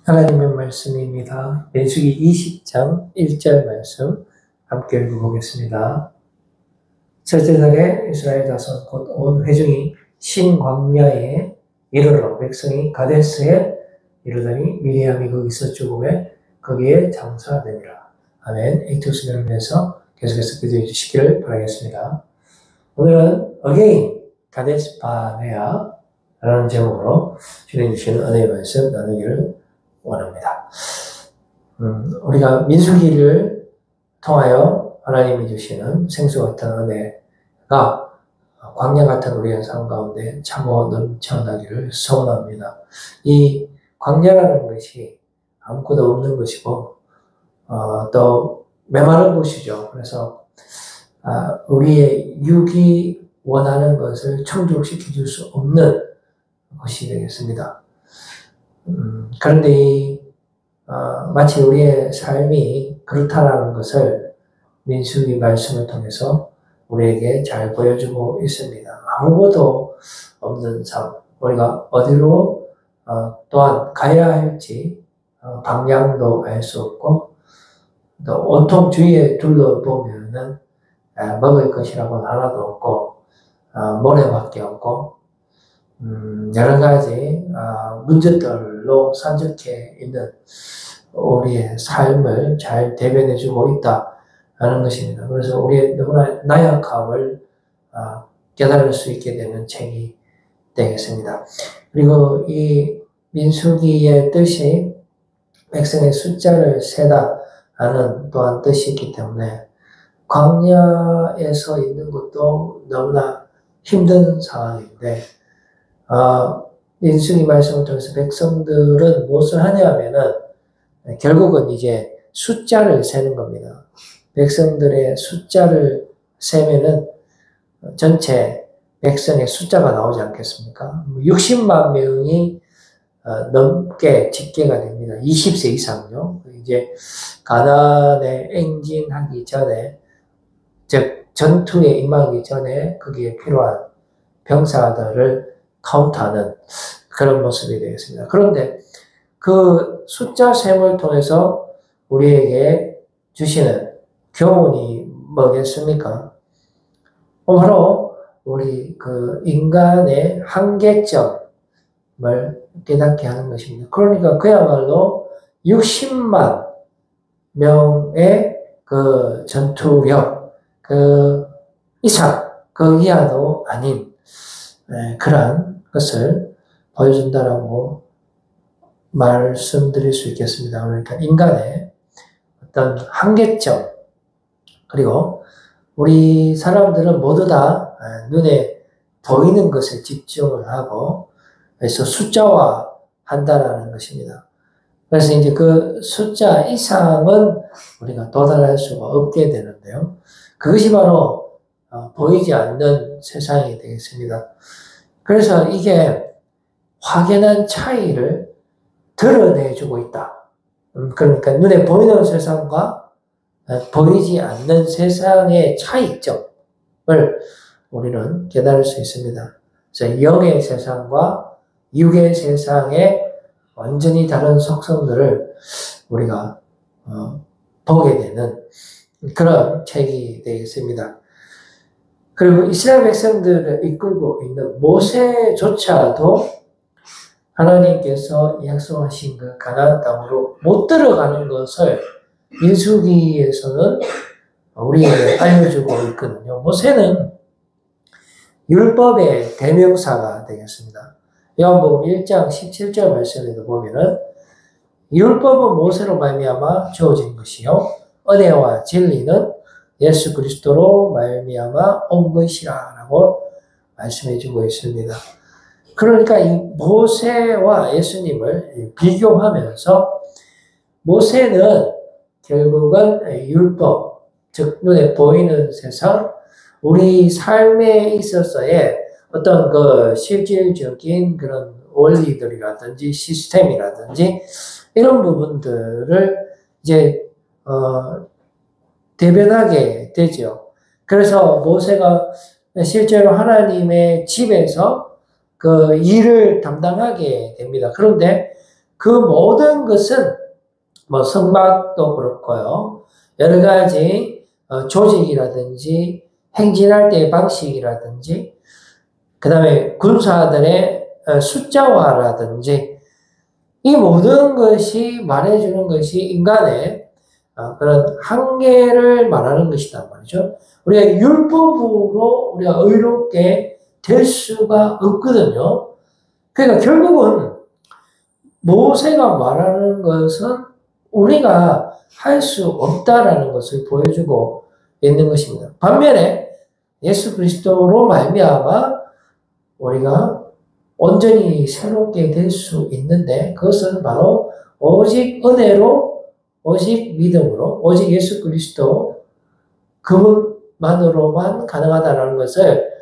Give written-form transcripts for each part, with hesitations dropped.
하나님의 말씀입니다. 민수기 20장 1절 말씀 함께 읽어보겠습니다. 첫째 달에 이스라엘 자손 곧 온 회중이 신광야에 이르러 백성이 가데스에 이르더니 미리암이 거기서 죽음에 거기에 장사되니라. 아멘. 액투스를 위해서 계속해서 기도해 주시기를 바라겠습니다. 오늘은 어게인 가데스 바네아 라는 제목으로 주님 주시는 은혜의 말씀 나누기를 원합니다. 우리가 민수기를 통하여 하나님이 주시는 생수 같은 은혜가 광야 같은 우리의 삶 가운데 차고 넘쳐나기를 소원합니다. 이 광야라는 것이 아무것도 없는 것이고 또 메마른 곳이죠. 그래서 우리의 육이 원하는 것을 충족시켜 줄 수 없는 것이 되겠습니다. 그런데 마치 우리의 삶이 그렇다라는 것을 민수기 말씀을 통해서 우리에게 잘 보여주고 있습니다. 아무것도 없는 삶, 우리가 어디로 또한 가야 할지 방향도 알 수 없고 또 온통 주위에 둘러보면은 먹을 것이라고는 하나도 없고 모래밖에 없고 여러 가지 문제들로 산적해 있는 우리의 삶을 잘 대변해주고 있다는 것입니다. 그래서 우리의 너무나 나약함을 깨달을 수 있게 되는 책이 되겠습니다. 그리고 이 민수기의 뜻이 백성의 숫자를 세다라는 또한 뜻이 있기 때문에 광야에서 있는 것도 너무나 힘든 상황인데 민수기 말씀을 통해서 백성들은 무엇을 하냐면은 결국은 이제 숫자를 세는 겁니다. 백성들의 숫자를 세면은 전체 백성의 숫자가 나오지 않겠습니까? 60만 명이 넘게 집계가 됩니다. 20세 이상요. 이제 가나안에 행진하기 전에, 즉 전투에 임하기 전에 거기에 필요한 병사들을 카운트하는 그런 모습이 되겠습니다. 그런데 그 숫자 셈을 통해서 우리에게 주시는 교훈이 뭐겠습니까? 바로 우리 그 인간의 한계점을 깨닫게 하는 것입니다. 그러니까 그야말로 60만 명의 그 전투력, 그 이상, 그 이하도 아닌 그러한 것을 보여준다라고 말씀드릴 수 있겠습니다. 그러니까 인간의 어떤 한계점, 그리고 우리 사람들은 모두 다 눈에 보이는 것에 집중을 하고, 그래서 숫자화 한다라는 것입니다. 그래서 이제 그 숫자 이상은 우리가 도달할 수가 없게 되는데요. 그것이 바로 보이지 않는 세상이 되겠습니다. 그래서 이게 확연한 차이를 드러내주고 있다. 그러니까 눈에 보이는 세상과 보이지 않는 세상의 차이점을 우리는 깨달을 수 있습니다. 그래서 영의 세상과 육의 세상의 완전히 다른 속성들을 우리가 보게 되는 그런 책이 되겠습니다. 그리고 이스라엘 백성들을 이끌고 있는 모세조차도 하나님께서 약속하신 그 가나안 땅으로 못 들어가는 것을 민수기에서는 우리에게 알려주고 있거든요. 모세는 율법의 대명사가 되겠습니다. 요한복음 1장 17절 말씀에도 보면은 율법은 모세로 말미암아 주어진 것이요 은혜와 진리는 예수 그리스도로 말미암아 온 것이라고 말씀해주고 있습니다. 그러니까 이 모세와 예수님을 비교하면서 모세는 결국은 율법, 즉 눈에 보이는 세상, 우리 삶에 있어서의 어떤 그 실질적인 그런 원리들이라든지 시스템이라든지 이런 부분들을 이제 대변하게 되죠. 그래서 모세가 실제로 하나님의 집에서 그 일을 담당하게 됩니다. 그런데 그 모든 것은 뭐 성막도 그렇고요. 여러 가지 조직이라든지 행진할 때의 방식이라든지 그 다음에 군사들의 숫자화라든지 이 모든 것이 말해주는 것이 인간의 그런 한계를 말하는 것이란 말이죠. 우리가 율법으로 우리가 의롭게 될 수가 없거든요. 그러니까 결국은 모세가 말하는 것은 우리가 할 수 없다라는 것을 보여주고 있는 것입니다. 반면에 예수 그리스도로 말미암아 우리가 온전히 새롭게 될 수 있는데 그것은 바로 오직 은혜로, 오직 믿음으로, 오직 예수 그리스도 그분만으로만 가능하다는 것을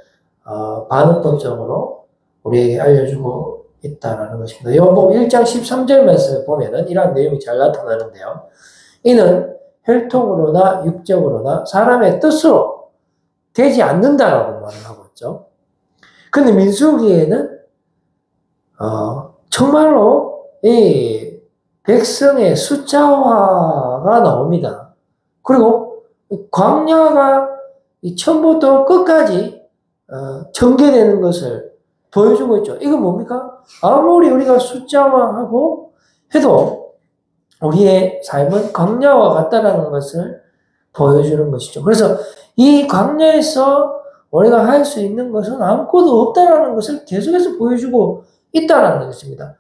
반응법적으로 우리에게 알려주고 있다는 것입니다. 요한복음 1장 13절 말씀을 보면은 이러한 내용이 잘 나타나는데요. 이는 혈통으로나 육적으로나 사람의 뜻으로 되지 않는다라고 말을 하고 있죠. 근데 민수기에는 정말로 이 백성의 숫자화가 나옵니다. 그리고 광야가 처음부터 끝까지 전개되는 것을 보여주고 있죠. 이건 뭡니까? 아무리 우리가 숫자화하고 해도 우리의 삶은 광야와 같다라는 것을 보여주는 것이죠. 그래서 이 광야에서 우리가 할 수 있는 것은 아무것도 없다라는 것을 계속해서 보여주고 있다라는 것입니다.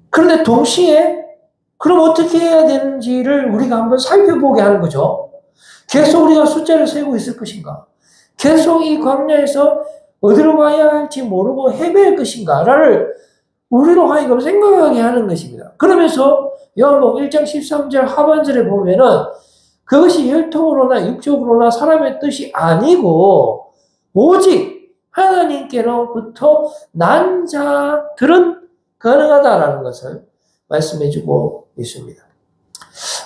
그런데 동시에 그럼 어떻게 해야 되는지를 우리가 한번 살펴보게 하는 거죠. 계속 우리가 숫자를 세고 있을 것인가? 계속 이 광야에서 어디로 가야 할지 모르고 헤맬 것인가를 우리로 하여금 생각하게 하는 것입니다. 그러면서 요한복음 1장 13절 하반절에 보면은 그것이 혈통으로나 육적으로나 사람의 뜻이 아니고 오직 하나님께로부터 난 자들은 가능하다라는 것을 말씀해주고 있습니다.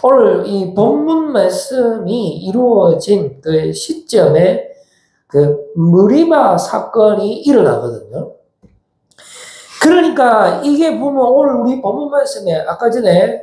오늘 이 본문 말씀이 이루어진 그 시점에 그 무리바 사건이 일어나거든요. 그러니까 이게 보면 오늘 우리 본문 말씀에 아까 전에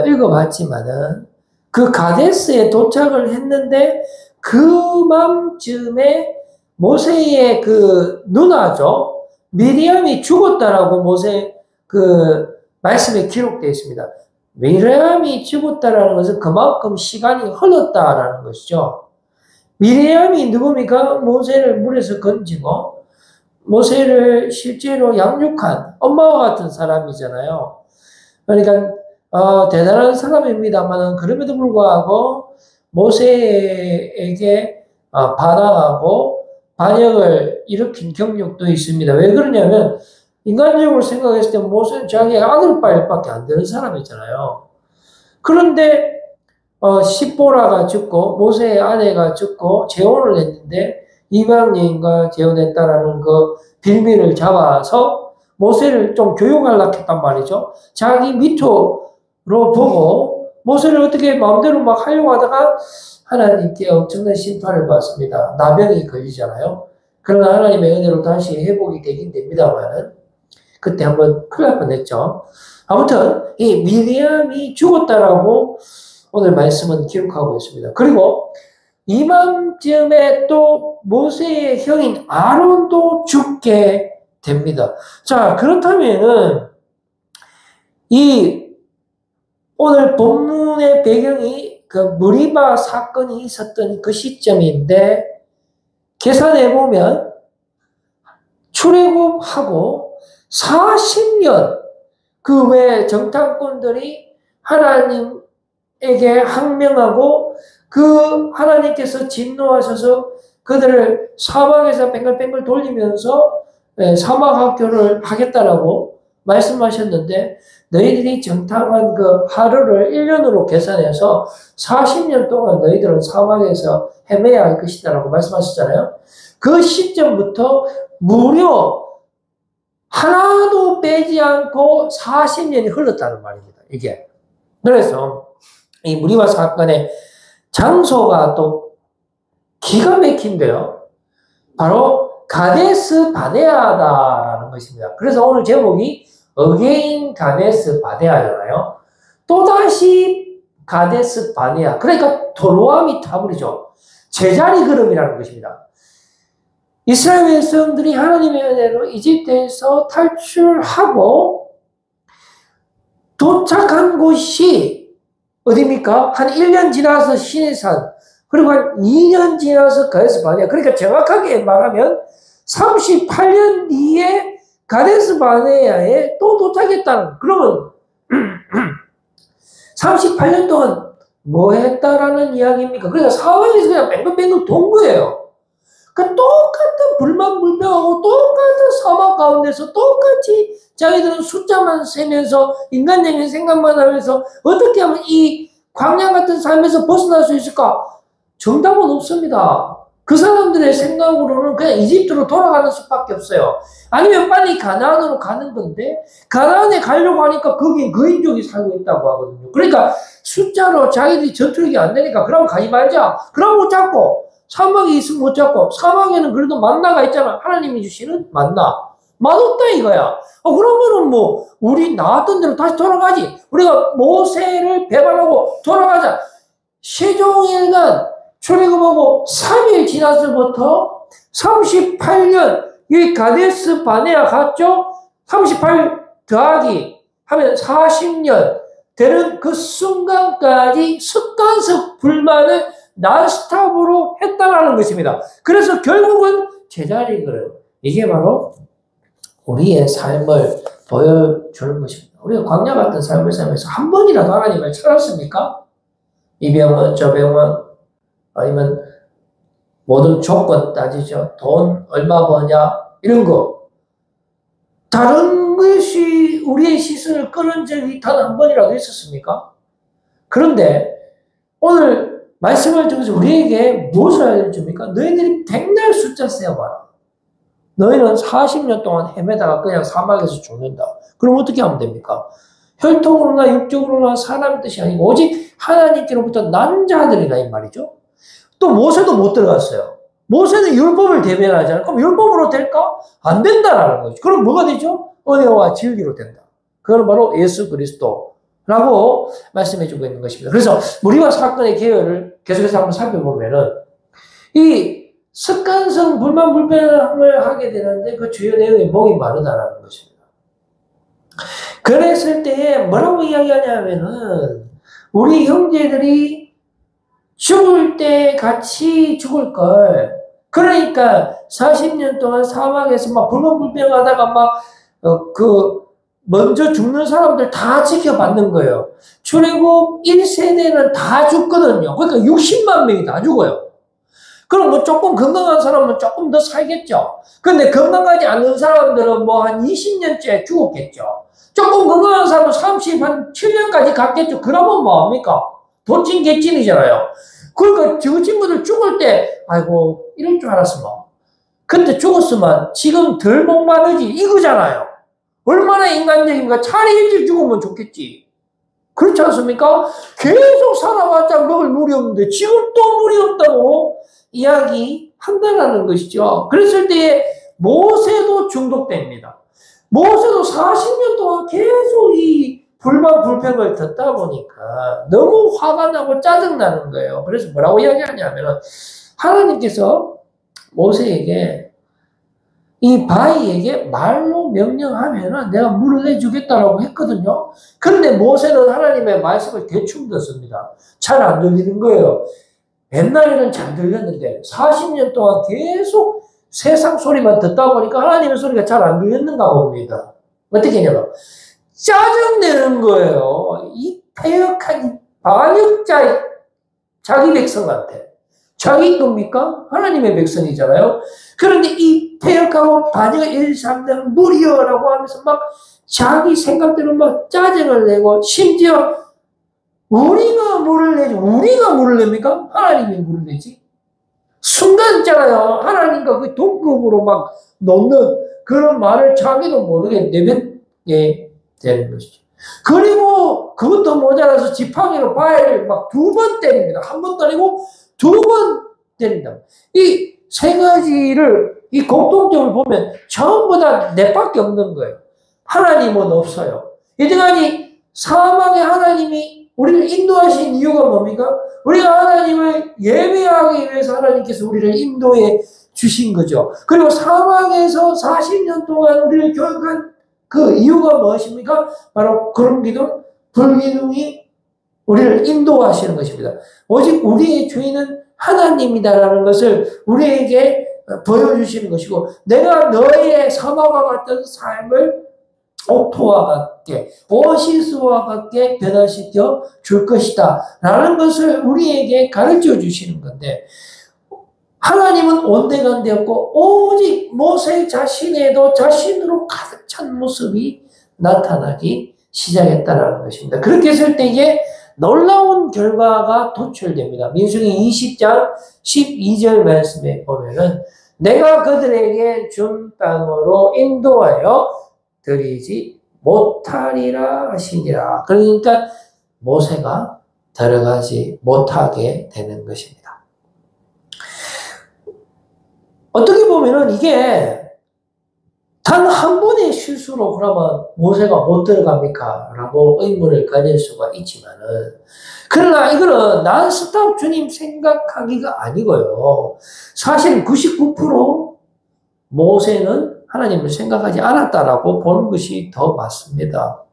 읽어봤지만은 그 가데스에 도착을 했는데 그맘쯤에 모세의 그 누나죠. 미리암이 죽었다라고 모세 그 말씀에 기록되어 있습니다. 미리암이 죽었다라는 것은 그만큼 시간이 흘렀다라는 것이죠. 미리암이 누굽니까? 모세를 물에서 건지고 모세를 실제로 양육한 엄마와 같은 사람이잖아요. 그러니까 대단한 사람입니다만 그럼에도 불구하고 모세에게 반항하고 반역을 일으킨 경력도 있습니다. 왜 그러냐면 인간적으로 생각했을 때 모세는 자기 아들밖에 안 되는 사람이잖아요. 그런데 십보라가 죽고 모세의 아내가 죽고 재혼을 했는데 이방 여인과 재혼했다라는 그 빌미를 잡아서 모세를 좀 교육하려고 했단 말이죠. 자기 미토로 보고 모세를 어떻게 마음대로 막 하려고 하다가 하나님께 엄청난 심판을 받습니다. 나병이 걸리잖아요. 그러나 하나님의 은혜로 다시 회복이 되긴 됩니다만은 그때 한번 큰일 날 뻔했죠. 아무튼 이 미리암이 죽었다라고 오늘 말씀은 기록하고 있습니다. 그리고 이맘쯤에 또 모세의 형인 아론도 죽게 됩니다. 자, 그렇다면은 이 오늘 본문의 배경이 그 무리바 사건이 있었던 그 시점인데 계산해보면 출애굽하고 40년 그 외 정탐꾼들이 하나님에게 항명하고 그 하나님께서 진노하셔서 그들을 사막에서 뱅글뱅글 돌리면서 사막 학교를 하겠다라고 말씀하셨는데 너희들이 정탐한 그 하루를 1년으로 계산해서 40년 동안 너희들은 사막에서 헤매야 할 것이다라고 말씀하셨잖아요. 그 시점부터 무려 하나도 빼지 않고 40년이 흘렀다는 말입니다. 이게. 그래서 이 무리바 사건의 장소가 또 기가 막힌데요. 바로 가데스 바네아다라는 것입니다. 그래서 오늘 제목이 어게인 가데스 바네아잖아요. 또다시 가데스 바네아. 그러니까 도로아미 타불이죠. 제자리 걸음이라는 것입니다. 이스라엘 백성들이 하나님의 은혜로 이집트에서 탈출하고 도착한 곳이 어디입니까? 한 1년 지나서 시내산, 그리고 한 2년 지나서 가데스 바네아. 그러니까 정확하게 말하면 38년 뒤에 가데스 바네아에 또 도착했다는, 그러면 38년 동안 뭐 했다라는 이야기입니까? 그러니까 사방에서 그냥 뱅글뱅글 돈 거예요. 그 똑같은 불만불평하고 똑같은 사막 가운데서 똑같이 자기들은 숫자만 세면서 인간적인 생각만 하면서 어떻게 하면 이 광야 같은 삶에서 벗어날 수 있을까? 정답은 없습니다. 그 사람들의 생각으로는 그냥 이집트로 돌아가는 수밖에 없어요. 아니면 빨리 가나안으로 가는 건데 가나안에 가려고 하니까 거기 거인족이 살고 있다고 하거든요. 그러니까 숫자로 자기들이 전투력이 안 되니까 그럼 가지 말자. 그럼 못 잡고 사막에 있으면 못 잡고 사막에는 그래도 만나가 있잖아. 하나님이 주시는 만나. 맛없다 이거야. 그러면은 뭐 우리 나왔던 대로 다시 돌아가지. 우리가 모세를 배반하고 돌아가자. 세종일관 출애굽하고 3일 지나서부터 38년 이 가데스 바네아 갔죠? 38 더하기 하면 40년 되는 그 순간까지 습관적 불만을 난스톱으로 했다라는 것입니다. 그래서 결국은 제자리 걸음. 이게 바로 우리의 삶을 보여주는 것입니다. 우리가 광야 같은 삶을 살면서 한 번이라도 하나님을 찾았습니까? 이 병은 저 병은 아니면 모든 조건 따지죠. 돈 얼마 버냐 이런 거. 다른 것이 우리의 시선을 끌은 적이 단 한 번이라도 있었습니까? 그런데 오늘 말씀을 통해서 우리에게 무엇을 알려줍니까? 너희들이 백날 숫자 세어봐라. 너희는 40년 동안 헤매다가 그냥 사막에서 죽는다. 그럼 어떻게 하면 됩니까? 혈통으로나 육적으로나 사람의 뜻이 아니고 오직 하나님께로부터 난 자들이다 이 말이죠. 또 모세도 못 들어갔어요. 모세는 율법을 대변하잖아요. 그럼 율법으로 될까? 안 된다라는 거죠. 그럼 뭐가 되죠? 은혜와 진리로 된다. 그건 바로 예수 그리스도라고 말씀해주고 있는 것입니다. 그래서 무리와 사건의 계열을 계속해서 한번 살펴보면은 이 습관성 불만불평을 하게 되는데 그 주요 내용이 목이 마르다라는 것입니다. 그랬을 때에 뭐라고 이야기하냐면은 우리 형제들이 죽을 때 같이 죽을 걸. 그러니까 40년 동안 사막에서 막 불만불평하다가 먼저 죽는 사람들 다 지켜받는 거예요. 출애굽 1세대는 다 죽거든요. 그러니까 60만 명이 다 죽어요. 그럼 뭐 조금 건강한 사람은 조금 더 살겠죠. 근데 건강하지 않은 사람들은 뭐 한 20년째 죽었겠죠. 조금 건강한 사람은 37년까지 갔겠죠. 그러면 뭐합니까? 도찐 개찐이잖아요. 그러니까 저 친구들 죽을 때 아이고 이럴 줄 알았으면 그때 죽었으면 지금 덜 목마르지 이거잖아요. 얼마나 인간적인가. 차라리 일찍 죽으면 좋겠지. 그렇지 않습니까? 계속 살아봤자 먹을 물이 없는데 지금 또 물이 없다고 이야기한다는 것이죠. 그랬을 때에 모세도 중독됩니다. 모세도 40년 동안 계속 이 불만 불평을 듣다 보니까 너무 화가 나고 짜증나는 거예요. 그래서 뭐라고 이야기하냐면 하나님께서 모세에게 이 바위에게 말로 명령하면은 내가 물을 내주겠다라고 했거든요. 그런데 모세는 하나님의 말씀을 대충 듣습니다. 잘 안 들리는 거예요. 옛날에는 잘 들렸는데 40년 동안 계속 세상 소리만 듣다 보니까 하나님의 소리가 잘 안 들렸는가 봅니다. 어떻게 했냐면 짜증내는 거예요. 이 패역한 반역자 자기 백성한테. 자기 겁니까? 하나님의 백성이잖아요. 그런데 이 패역하고 반역 일삼는 무리여라고 하면서 막 자기 생각대로 막 짜증을 내고 심지어 우리가 물을 내지. 우리가 물을 냅니까? 하나님이 물을 내지. 순간 있잖아요. 하나님과 그 동급으로 막 놓는 그런 말을 자기도 모르게 내뱉게 되는 것이죠. 그리고 그것도 모자라서 지팡이로 바위를 막 2번 때립니다. 한 번 때리고 2번 때린다. 이 세 가지를 이 공통점을 보면 전부 다 넷밖에 없는 거예요. 하나님은 없어요. 여태까지 사망의 하나님이 우리를 인도하신 이유가 뭡니까? 우리가 하나님을 예배하기 위해서 하나님께서 우리를 인도해 주신 거죠. 그리고 사막에서 40년 동안 우리를 교육한 그 이유가 무엇입니까? 바로 그런 기둥, 불기둥이 우리를 인도하시는 것입니다. 오직 우리의 주인은 하나님이다라는 것을 우리에게 보여주시는 것이고, 내가 너의 사막과 같은 삶을 옥토와 같게, 오시스와 같게 변화시켜 줄 것이다 라는 것을 우리에게 가르쳐 주시는 건데, 하나님은 온데간데 없고 오직 모세 자신에도 자신으로 가득 찬 모습이 나타나기 시작했다는 것입니다. 그렇게 했을 때에 놀라운 결과가 도출됩니다. 민수기 20장 12절 말씀에 보면은 내가 그들에게 준 땅으로 인도하여 드리지 못하리라 하시니라. 그러니까 모세가 들어가지 못하게 되는 것입니다. 어떻게 보면은 이게 단 한 번의 실수로 그러면 모세가 못 들어갑니까? 라고 의문을 가질 수가 있지만은, 그러나 이거는 난 스탑 주님 생각하기가 아니고요. 사실 99% 모세는 하나님을 생각하지 않았다라고 보는 것이 더 맞습니다.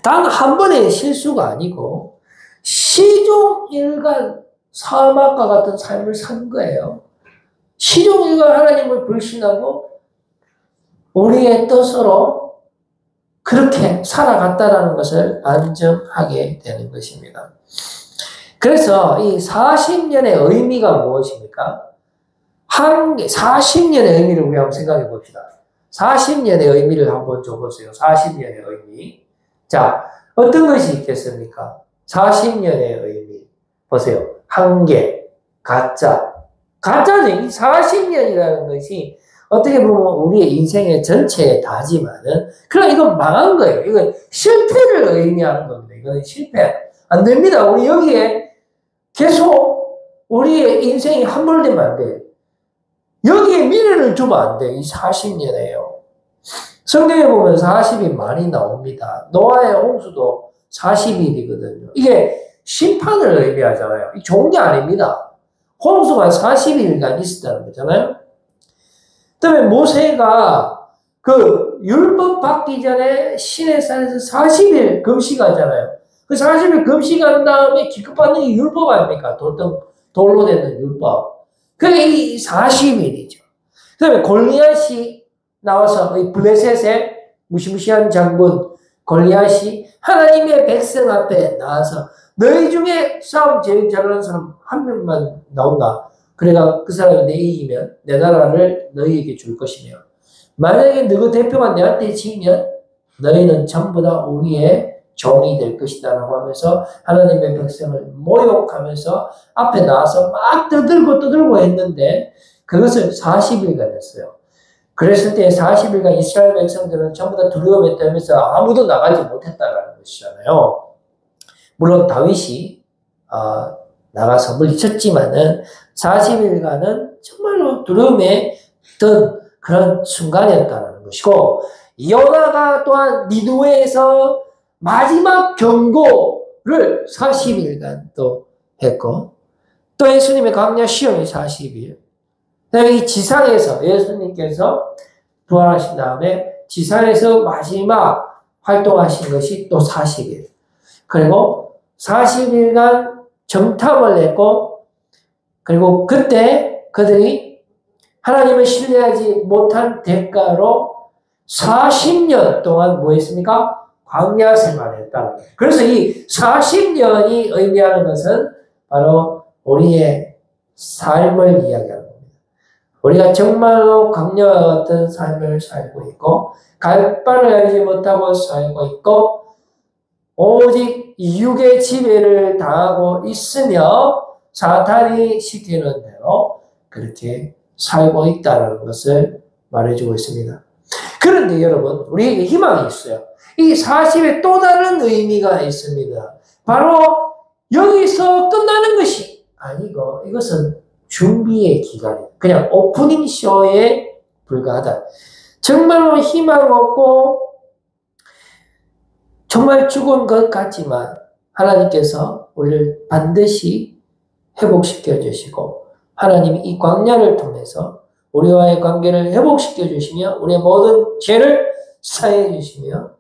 단 한 번의 실수가 아니고 시종일관 사막과 같은 삶을 산 거예요. 시종일관 하나님을 불신하고 우리의 뜻으로 그렇게 살아갔다라는 것을 안정하게 되는 것입니다. 그래서 이 40년의 의미가 무엇입니까? 40년의 의미를 우리 한번 생각해 봅시다. 40년의 의미를 한번 줘보세요. 40년의 의미. 자, 어떤 것이 있겠습니까? 40년의 의미. 보세요. 한계, 가짜. 가짜죠. 40년이라는 것이 어떻게 보면 우리의 인생의 전체에 다지만은, 그러나 이건 망한 거예요. 이건 실패를 의미하는 겁니다. 이거는 실패. 안 됩니다. 우리 여기에 계속 우리의 인생이 함몰되면 안 돼요. 여기에 미래를 주면 안 돼. 이 40년에요. 성경에 보면 40이 많이 나옵니다. 노아의 홍수도 40일이거든요. 이게 심판을 의미하잖아요. 이 좋은 게 아닙니다. 홍수가 40일간 있었다는 거잖아요. 그 다음에 모세가 그 율법 받기 전에 시내산에서 40일 금식하잖아요. 그 40일 금식한 다음에 기급받는 게 율법 아닙니까? 돌로 되는 율법. 그게 이 40일이죠. 그 다음에 골리앗이 나와서 이 블레셋의 무시무시한 장군 골리앗이 하나님의 백성 앞에 나와서 너희 중에 싸움 제일 잘하는 사람 한 명만 나온다. 그래가 그 사람이 내 이기면 내 나라를 너희에게 줄 것이며, 만약에 너희 대표가 내한테 지면 너희는 전부 다 우리의 종이 될 것이다 라고 하면서 하나님의 백성을 모욕하면서 앞에 나와서 막 떠들고 했는데, 그것을 40일간 했어요. 그랬을 때 40일간 이스라엘 백성들은 전부 다 두려움에 떨면서 아무도 나가지 못했다라는 것이잖아요. 물론 다윗이 나가서 물리쳤지만은 40일간은 정말로 두려움에 든 그런 순간이었다는 것이고, 요나가 또한 니느웨에서 마지막 경고를 40일간 또 했고, 또 예수님의 광야 시험이 40일, 그다음에 이 지상에서 예수님께서 부활하신 다음에 지상에서 마지막 활동하신 것이 또 40일, 그리고 40일간 정탐을 했고, 그리고 그때 그들이 하나님을 신뢰하지 못한 대가로 40년 동안 뭐 했습니까? 광야 생활을 했다. 그래서 이 40년이 의미하는 것은 바로 우리의 삶을 이야기하는 겁니다. 우리가 정말로 광야와 같은 삶을 살고 있고, 갈 바를 알지 못하고 살고 있고, 오직 육의 지배를 당하고 있으며 사탄이 시키는 대로 그렇게 살고 있다는 것을 말해주고 있습니다. 그런데 여러분, 우리에게 희망이 있어요. 이 40의 또 다른 의미가 있습니다. 바로 여기서 끝나는 것이 아니고 이것은 준비의 기간이에요. 그냥 오프닝 쇼에 불과하다. 정말로 희망 없고 정말 죽은 것 같지만 하나님께서 우리를 반드시 회복시켜 주시고 하나님이 이 광야를 통해서 우리와의 관계를 회복시켜 주시며 우리의 모든 죄를 사해 주시며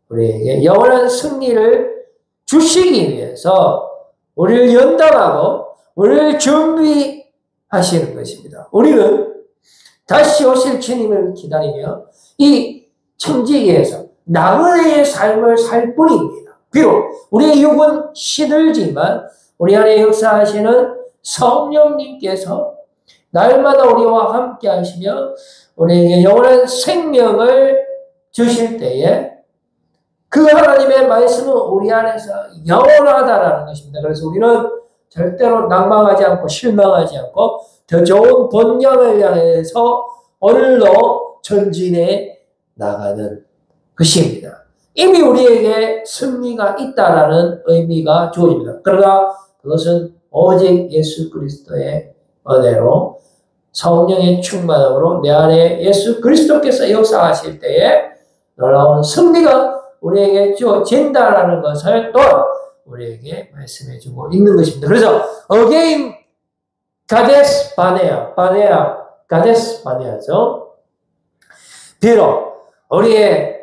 우리에게 영원한 승리를 주시기 위해서 우리를 연단하고 우리를 준비하시는 것입니다. 우리는 다시 오실 주님을 기다리며 이 천지계에서 나그네의 삶을 살 뿐입니다. 비록 우리의 육은 시들지만 우리 안에 역사하시는 성령님께서 날마다 우리와 함께 하시며 우리에게 영원한 생명을 주실 때에 그 하나님의 말씀은 우리 안에서 영원하다라는 것입니다. 그래서 우리는 절대로 낭망하지 않고 실망하지 않고 더 좋은 본향을 향해서 오늘도 전진해 나가는 것입니다. 이미 우리에게 승리가 있다라는 의미가 주어집니다. 그러나 그것은 오직 예수 그리스도의 은혜로 성령의 충만함으로 내 안에 예수 그리스도께서 역사하실 때에 놀라운 승리가 우리에게 주어진다라는 것을 또한 우리에게 말씀해주고 있는 것입니다. 그래서 again 가데스 바네아, 가데스 바네아죠. 비록 우리의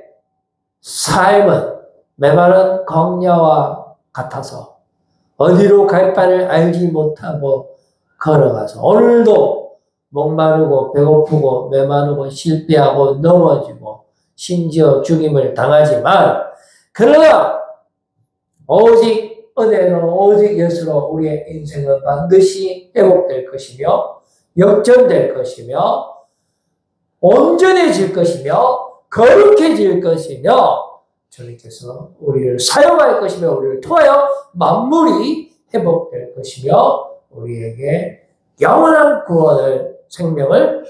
삶은 메마른 광야와 같아서 어디로 갈 바를 알지 못하고 걸어가서 오늘도 목마르고 배고프고 메마르고 실패하고 넘어지고 심지어 죽임을 당하지만 그러나 오직 은혜로 오직 예수로 우리의 인생은 반드시 회복될 것이며 역전될 것이며 온전해질 것이며 거룩해질 것이며 주님께서 우리를 사용할 것이며 우리를 통하여 만물이 회복될 것이며 우리에게 영원한 구원을 생명을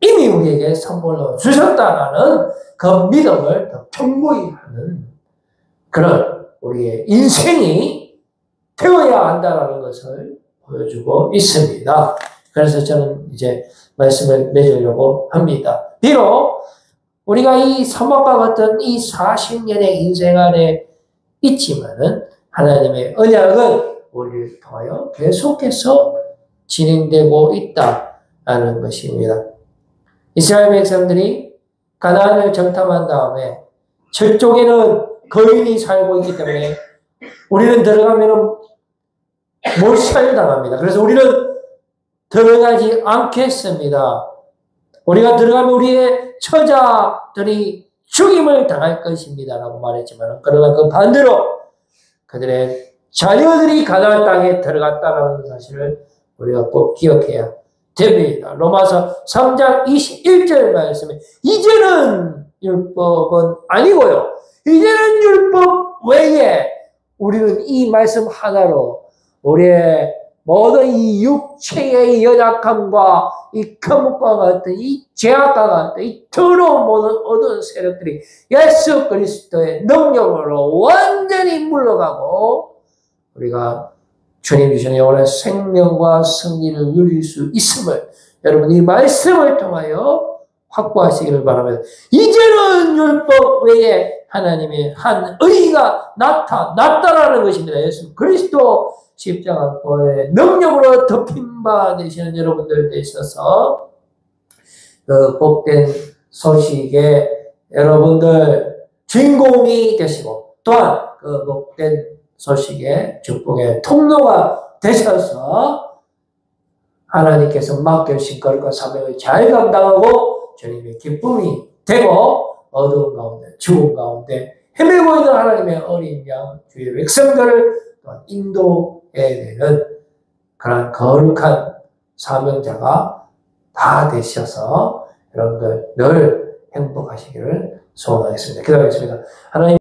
이미 우리에게 선물로 주셨다라는 그 믿음을 더 풍부히 하는 그런 우리의 인생이 되어야 한다라는 것을 보여주고 있습니다. 그래서 저는 이제 말씀을 맺으려고 합니다. 비록 우리가 이 사막과 같은 이 40년의 인생 안에 있지만은 하나님의 언약은 우리를 통하여 계속해서 진행되고 있다라는 것입니다. 이스라엘 백성들이 가나안을 정탐한 다음에 저쪽에는 거인이 살고 있기 때문에 우리는 들어가면 몰살당합니다. 그래서 우리는 들어가지 않겠습니다. 우리가 들어가면 우리의 처자들이 죽임을 당할 것입니다. 라고 말했지만 그러나 그 반대로 그들의 자녀들이 가나안 땅에 들어갔다는 사실을 우리가 꼭 기억해야 됩니다. 로마서 3장 21절 말씀에 이제는 율법은 아니고요. 이제는 율법 외에 우리는 이 말씀 하나로 우리의 모든 이 육체의 연약함과 이 거뭇과 같은 이 죄악과 같은 이 더러운 모든 어두운 세력들이 예수 그리스도의 능력으로 완전히 물러가고 우리가 주님 주신 영원한 생명과 승리를 누릴 수 있음을 여러분 이 말씀을 통하여 확보하시기를 바랍니다. 이제는 율법 외에 하나님의 한 의가 나타났다라는 것입니다. 예수 그리스도 십자가의 능력으로 덮인 바 되시는 여러분들 되셔서 그 복된 소식에 여러분들 주인공이 되시고 또한 그 복된 소식의 축복의 통로가 되셔서 하나님께서 맡겨주신 거룩한 사명을 잘 감당하고 주님의 기쁨이 되고 어두운 가운데 죽음 가운데 헤매고 있는 하나님의 어린 양 주의 백성들을 인도해야 되는 그런 거룩한 사명자가 다 되셔서 여러분들 늘 행복하시기를 소원하겠습니다. 기도하겠습니다. 하나님